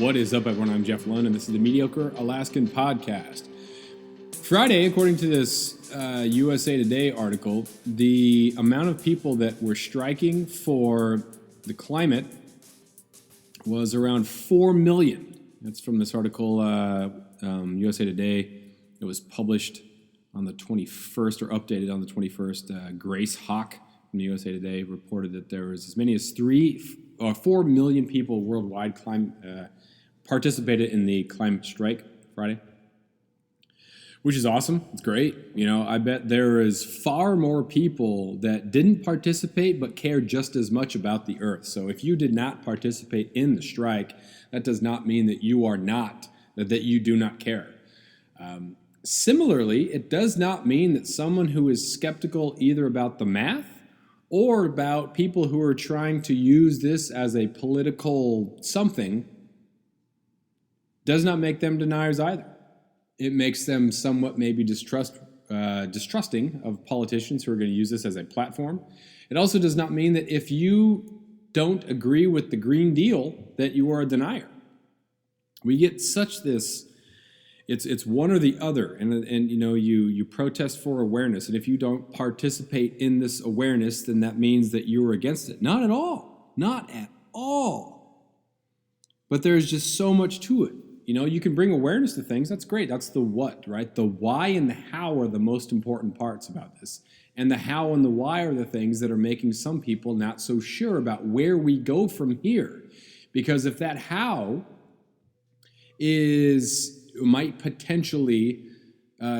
What is up, everyone? I'm Jeff Lund, and this is the Mediocre Alaskan Podcast. Friday, according to this USA Today article, the amount of people that were striking for the climate was around 4 million. That's from this article, USA Today. It was published on the 21st, or updated on the 21st. Grace Hawk from the USA Today reported that there was as many as 4 million people worldwide participated in the climate strike Friday, which is awesome. It's great. You know, I bet there is far more people that didn't participate but care just as much about the earth. So if you did not participate in the strike, that does not mean that you are not, that you do not care. Similarly, it does not mean that someone who is skeptical either about the math or about people who are trying to use this as a political something does not make them deniers either. It makes them somewhat maybe distrusting of politicians who are going to use this as a platform. It also does not mean that if you don't agree with the Green Deal that you are a denier. We get such this, it's one or the other, and you know, you protest for awareness, and if you don't participate in this awareness, then that means that you are against it. Not at all. Not at all. But there's just so much to it. You know, you can bring awareness to things. That's great. That's the what, right? The why and the how are the most important parts about this. And the how and the why are the things that are making some people not so sure about where we go from here. Because if that how might potentially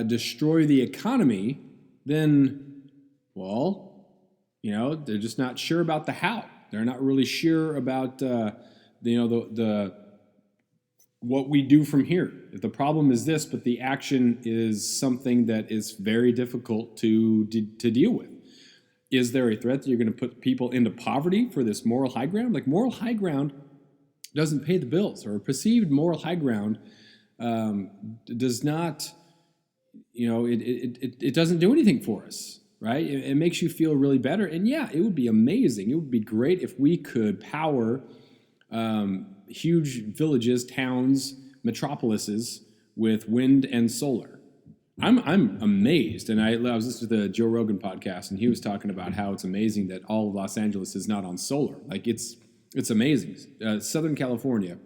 destroy the economy, then, well, you know, they're just not sure about the how. They're not really sure about, what we do from here. If the problem is this, but the action is something that is very difficult to deal with. Is there a threat that you're going to put people into poverty for this moral high ground? Like, moral high ground doesn't pay the bills, or perceived moral high ground does not, you know, it doesn't do anything for us, right? It makes you feel really better. And yeah, it would be amazing. It would be great if we could power huge villages, towns, metropolises with wind and solar. I'm amazed, and I was listening to the Joe Rogan podcast, and he was talking about how it's amazing that all of Los Angeles is not on solar. Like, it's amazing. Southern California,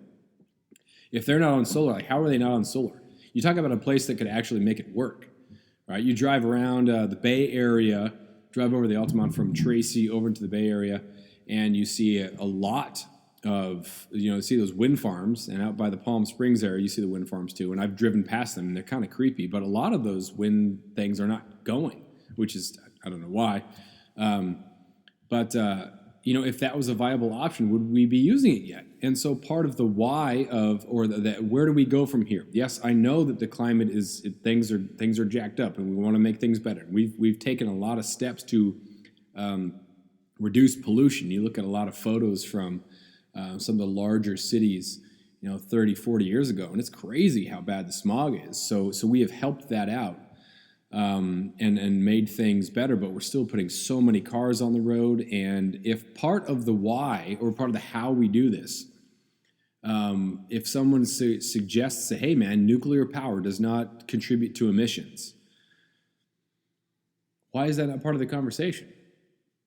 if they're not on solar, like, how are they not on solar? You talk about a place that could actually make it work, right? You drive around the Bay Area, drive over the Altamont from Tracy over into the Bay Area, and you see a lot of, you know, see those wind farms, and out by the Palm Springs area, you see the wind farms too. And I've driven past them, and they're kind of creepy, but a lot of those wind things are not going, which is, I don't know why. You know, if that was a viable option, would we be using it yet? And so part of the why of, or where do we go from here? Yes, I know that the climate things are jacked up, and we want to make things better. We've taken a lot of steps to reduce pollution. You look at a lot of photos from some of the larger cities, you know, 30, 40 years ago, and it's crazy how bad the smog is. So we have helped that out and made things better, but we're still putting so many cars on the road. And if part of the why, or part of the how we do this, if someone suggests, say, hey man, nuclear power does not contribute to emissions, why is that not part of the conversation?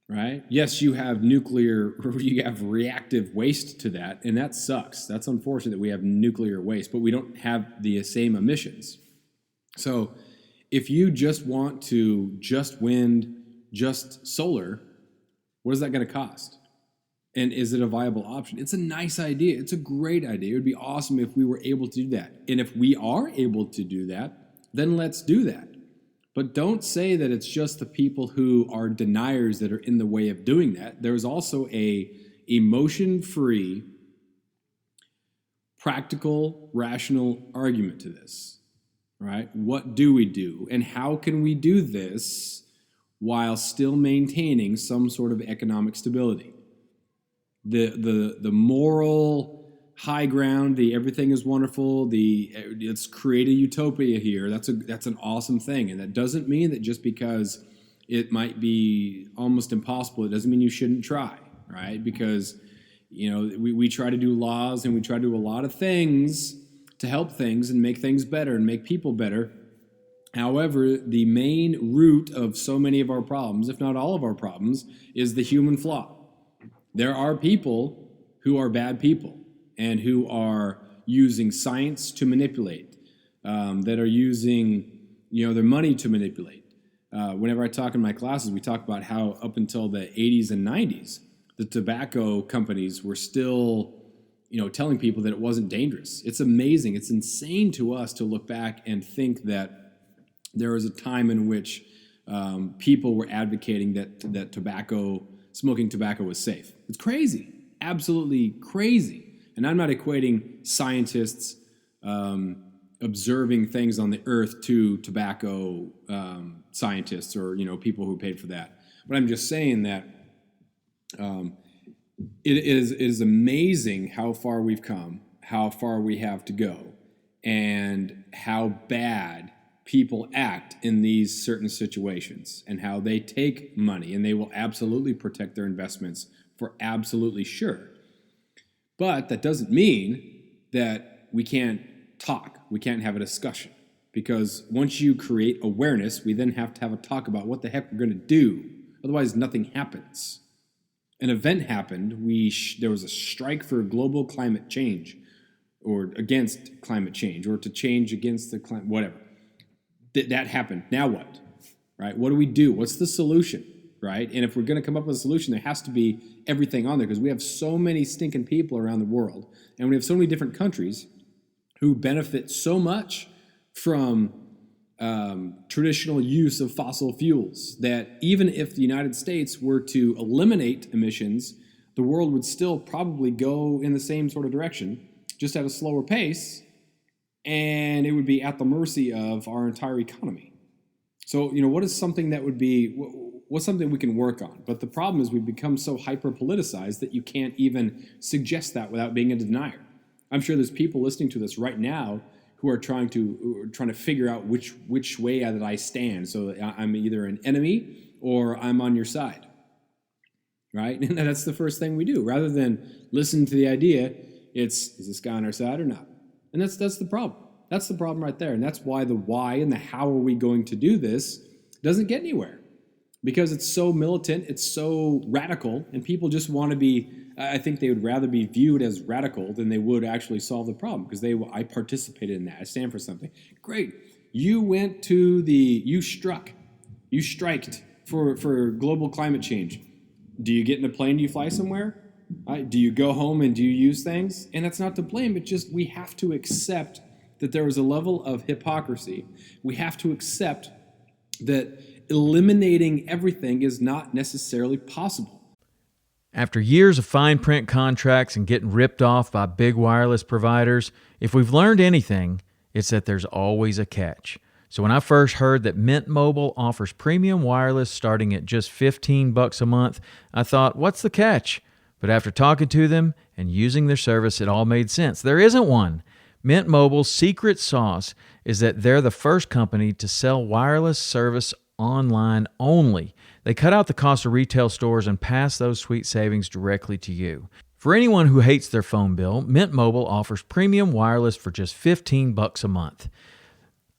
Right? Yes, you have you have reactive waste to that, and that sucks. That's unfortunate that we have nuclear waste, but we don't have the same emissions. So if you just want to just wind, just solar, what is that going to cost? And is it a viable option? It's a nice idea. It's a great idea. It would be awesome if we were able to do that. And if we are able to do that, then let's do that. But don't say that it's just the people who are deniers that are in the way of doing that. There's also a emotion-free, practical, rational argument to this, right? What do we do? And how can we do this while still maintaining some sort of economic stability? The moral high ground, the everything is wonderful, let's create a utopia here. That's an awesome thing. And that doesn't mean that just because it might be almost impossible, it doesn't mean you shouldn't try, right? Because We try to do laws and we try to do a lot of things to help things and make things better and make people better. However, the main root of so many of our problems, if not all of our problems, is the human flaw. There are people who are bad people and who are using science to manipulate, that are using their money to manipulate. Whenever I talk in my classes, we talk about how up until the 80s and 90s, the tobacco companies were still telling people that it wasn't dangerous. It's amazing. It's insane to us to look back and think that there was a time in which people were advocating that smoking tobacco was safe. It's crazy, absolutely crazy. And I'm not equating scientists observing things on the earth to tobacco scientists or people who paid for that. But I'm just saying that it is amazing how far we've come, how far we have to go, and how bad people act in these certain situations, and how they take money and they will absolutely protect their investments for absolutely sure. But that doesn't mean that we can't talk, we can't have a discussion, because once you create awareness, we then have to have a talk about what the heck we're going to do. Otherwise, nothing happens. An event happened. There was a strike for global climate change, or against climate change, or to change against the climate, whatever. That happened. Now what? Right? What do we do? What's the solution? Right? And if we're going to come up with a solution, there has to be everything on there, because we have so many stinking people around the world, and we have so many different countries who benefit so much from traditional use of fossil fuels that even if the United States were to eliminate emissions, the world would still probably go in the same sort of direction, just at a slower pace, and it would be at the mercy of our entire economy. So, what is something that would be, what's something we can work on? But the problem is we've become so hyper-politicized that you can't even suggest that without being a denier. I'm sure there's people listening to this right now who are trying to figure out which way that I stand. So I'm either an enemy or I'm on your side, right? And that's the first thing we do. Rather than listen to the idea, is this guy on our side or not? And that's the problem. That's the problem right there. And that's why the why and the how are we going to do this doesn't get anywhere. Because it's so militant, it's so radical, and people just want to be, I think they would rather be viewed as radical than they would actually solve the problem, because I participated in that. I stand for something. Great. You went to you striked for global climate change. Do you get in a plane? Do you fly somewhere? Do you go home and do you use things? And that's not to blame. It's just we have to accept that there is a level of hypocrisy. We have to accept that eliminating everything is not necessarily possible. After years of fine print contracts and getting ripped off by big wireless providers, if we've learned anything, it's that there's always a catch. So when I first heard that Mint Mobile offers premium wireless starting at just $15 a month, I thought, what's the catch? But after talking to them and using their service, it all made sense. There isn't one. Mint Mobile's secret sauce is that they're the first company to sell wireless service online only. They cut out the cost of retail stores and pass those sweet savings directly to you. For anyone who hates their phone bill, Mint Mobile offers premium wireless for just $15 a month.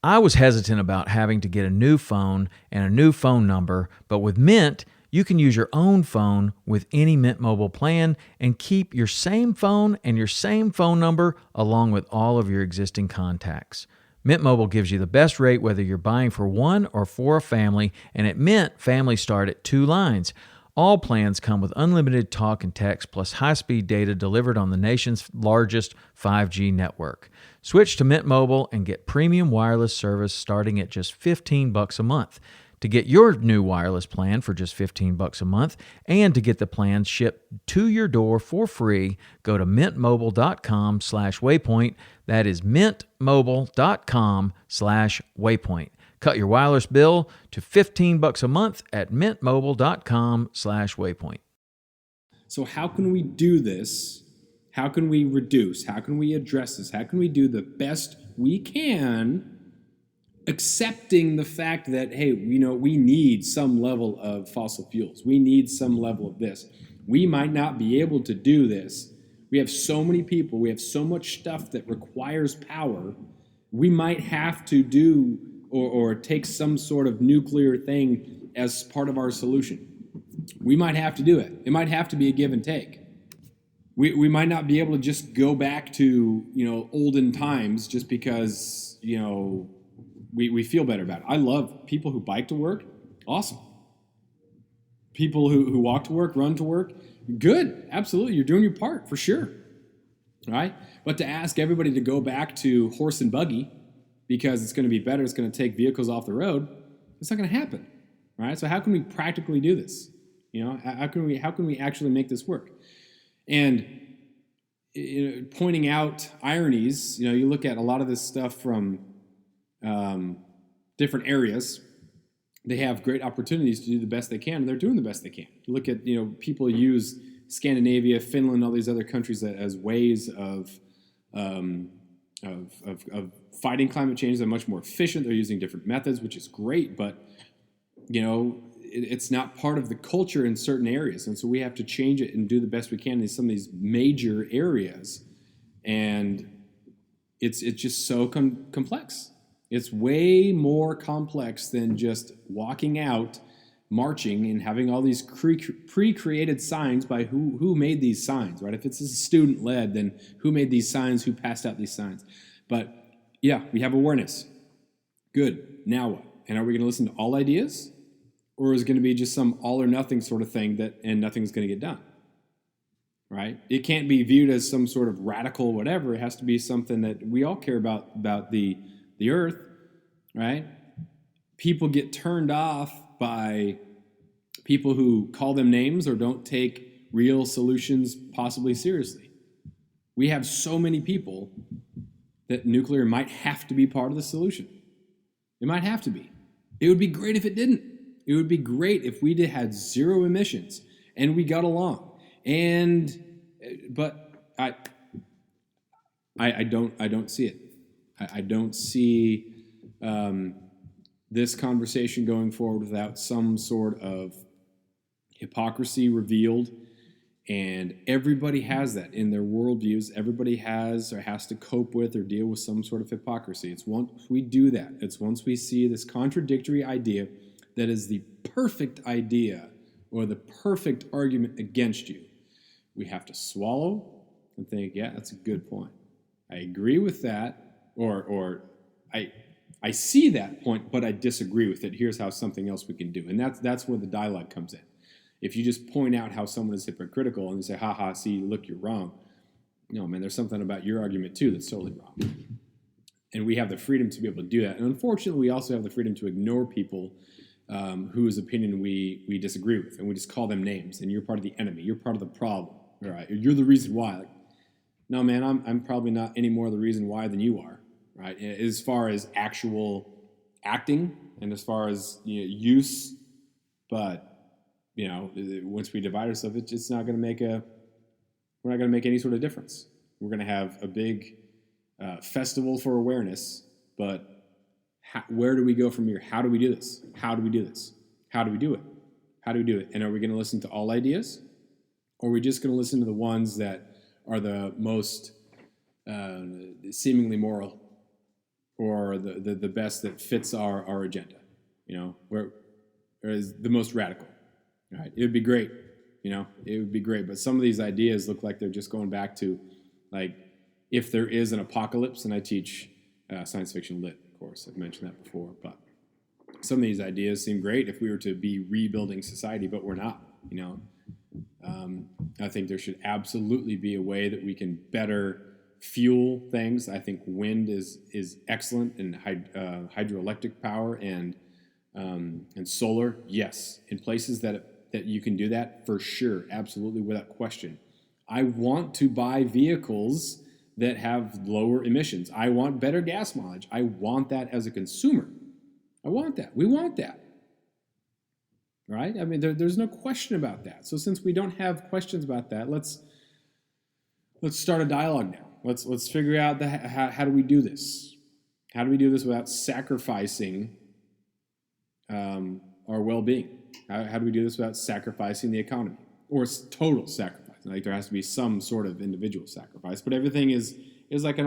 I was hesitant about having to get a new phone and a new phone number, but with Mint, you can use your own phone with any Mint Mobile plan and keep your same phone and your same phone number along with all of your existing contacts. Mint Mobile gives you the best rate whether you're buying for one or for a family, and at Mint, families start at 2 lines. All plans come with unlimited talk and text plus high-speed data delivered on the nation's largest 5G network. Switch to Mint Mobile and get premium wireless service starting at just $15 a month. To get your new wireless plan for just $15 a month and to get the plan shipped to your door for free, go to mintmobile.com/waypoint. That is mintmobile.com/waypoint. Cut your wireless bill to $15 a month at mintmobile.com/waypoint. So how can we do this? How can we reduce? How can we address this? How can we do the best we can accepting the fact that, hey, we need some level of fossil fuels. We need some level of this. We might not be able to do this. We have so many people. We have so much stuff that requires power. We might have to do or take some sort of nuclear thing as part of our solution. We might have to do it. It might have to be a give and take. We might not be able to just go back to, olden times just because, we feel better about it. I love people who bike to work. Awesome. People who walk to work, run to work. Good. Absolutely. You're doing your part for sure. Right? But to ask everybody to go back to horse and buggy because it's going to be better, it's going to take vehicles off the road, it's not going to happen. Right? So how can we practically do this? How can we actually make this work? And pointing out ironies, you look at a lot of this stuff from different areas. They have great opportunities to do the best they can, and they're doing the best they can. You look at, people use Scandinavia, Finland, all these other countries as ways of fighting climate change. They're much more efficient. They're using different methods, which is great, but it's not part of the culture in certain areas, and so we have to change it and do the best we can in some of these major areas. And it's just so complex. It's way more complex than just walking out, marching, and having all these pre-created signs by who made these signs, right? If it's student-led, then who made these signs, who passed out these signs? But yeah, we have awareness. Good. Now what? And are we going to listen to all ideas? Or is it going to be just some all or nothing sort of thing and nothing's going to get done? Right? It can't be viewed as some sort of radical whatever. It has to be something that we all care about the earth, right? People get turned off by people who call them names or don't take real solutions possibly seriously. We have so many people that nuclear might have to be part of the solution. It might have to be. It would be great if it didn't. It would be great if we had zero emissions and we got along. But I don't see it. I don't see this conversation going forward without some sort of hypocrisy revealed. And everybody has that in their worldviews. Everybody has or has to cope with or deal with some sort of hypocrisy. It's once we do that, it's once we see this contradictory idea that is the perfect idea or the perfect argument against you, we have to swallow and think, yeah, that's a good point. I agree with that, or I see that point, but I disagree with it. Here's how something else we can do. And that's where the dialogue comes in. If you just point out how someone is hypocritical and you say, ha, see, look, you're wrong. No, man, there's something about your argument too that's totally wrong. And we have the freedom to be able to do that. And unfortunately, we also have the freedom to ignore people whose opinion we disagree with. And we just call them names. And you're part of the enemy. You're part of the problem. All right? You're the reason why. Like, no, man, I'm probably not any more the reason why than you are. Right? As far as actual acting and as far as use, but once we divide ourselves, it's not going to make we're not going to make any sort of difference. We're going to have a big festival for awareness, but where do we go from here? How do we do this? How do we do this? How do we do it? How do we do it? And are we going to listen to all ideas? Or are we just going to listen to the ones that are the most seemingly moral or the best that fits our agenda? Where is the most radical? Right? It would be great, it would be great. But some of these ideas look like they're just going back to, like, if there is an apocalypse, and I teach science fiction lit, of course. I've mentioned that before. But some of these ideas seem great if we were to be rebuilding society, but we're not, I think there should absolutely be a way that we can better fuel things. I think wind is excellent, and hydroelectric power and solar, yes. In places that you can do that, for sure, absolutely, without question. I want to buy vehicles that have lower emissions. I want better gas mileage. I want that as a consumer. I want that. We want that. Right? I mean, there's no question about that. So since we don't have questions about that, let's start a dialogue now. Let's figure out how do we do this. How do we do this without sacrificing our well-being? How do we do this without sacrificing the economy, or total sacrifice? Like there has to be some sort of individual sacrifice, but everything is like an